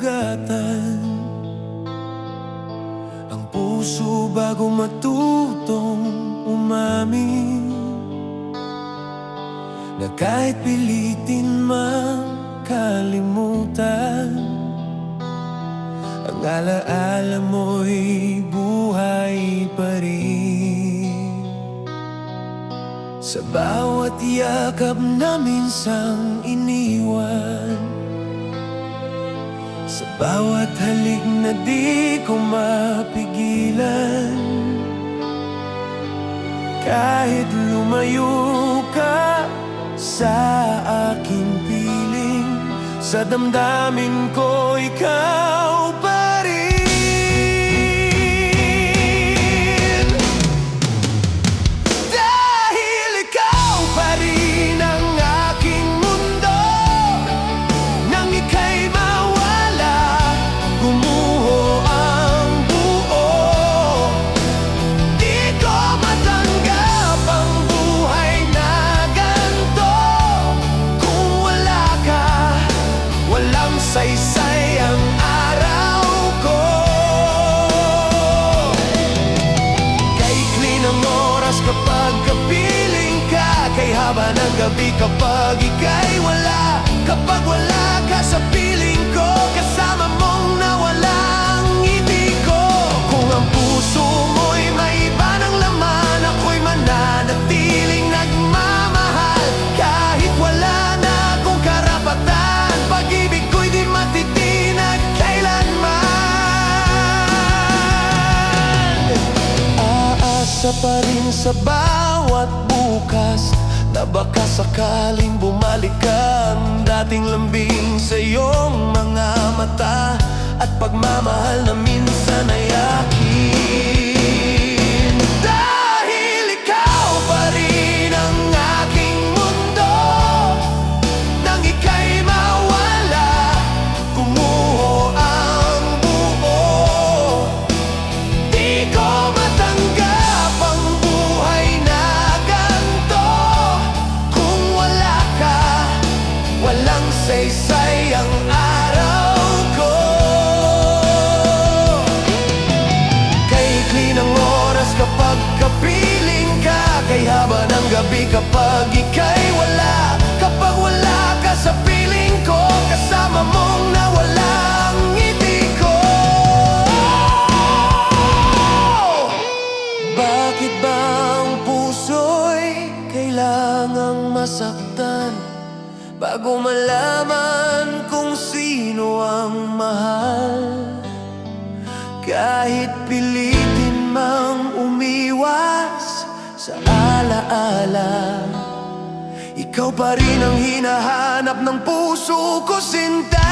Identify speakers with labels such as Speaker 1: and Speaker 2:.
Speaker 1: sugatan ang puso bago matutong umamin na kahit pilitin mang kalimutan, ang alaala mo'y buhay pa rin. Sa bawat yakap na minsang iniwan, sa bawat halik na di ko mapigilan, kahit lumayo ka sa aking piling, sa damdamin ko ikaw pa rin. Dahil ikaw pa rin ang aking mundo, nang ika'y mawala, gumuho ang buo. Di ko matanggap ang buhay na ganito. Kung wala ka, walang saysay ang araw ko. Kaikli ng oras kapag kapiling ka, kay haba ng gabi kapag ika'y wala. Kapag wala ka sa piling ko, kasama mong nawala ang ngiti ko. Kung ang puso mo'y may iba ng laman, ako'y mananatiling nagmamahal. Kahit wala na akong karapatan, pag-ibig ko'y di matitinag kailanman. Aasa pa rin sa bawat bukas na baka sakaling bumalik ang dating lambing sa iyong mga mata, at pagmamahal na minsan ay akin. Dahil ikaw pa rin ang aking mundo, nang ika'y mawala, gumuho ang buo. Di ko matanggap ang buhay na ganito. Kung wala ka, walang saysay ang araw ko. Kaikli ng oras kapag kapiling ka, kay haba ng gabi kapag ika'y wala. Kapag wala ka sa piling ko, kasama mong nawala ang ngiti ko. Bakit ba ang puso'y kailangang masaktan bago malaman kung sino ang mahal? Kahit pilitin mang umiwas sa alaala, ikaw pa rin ang hinahanap ng puso ko, sinta.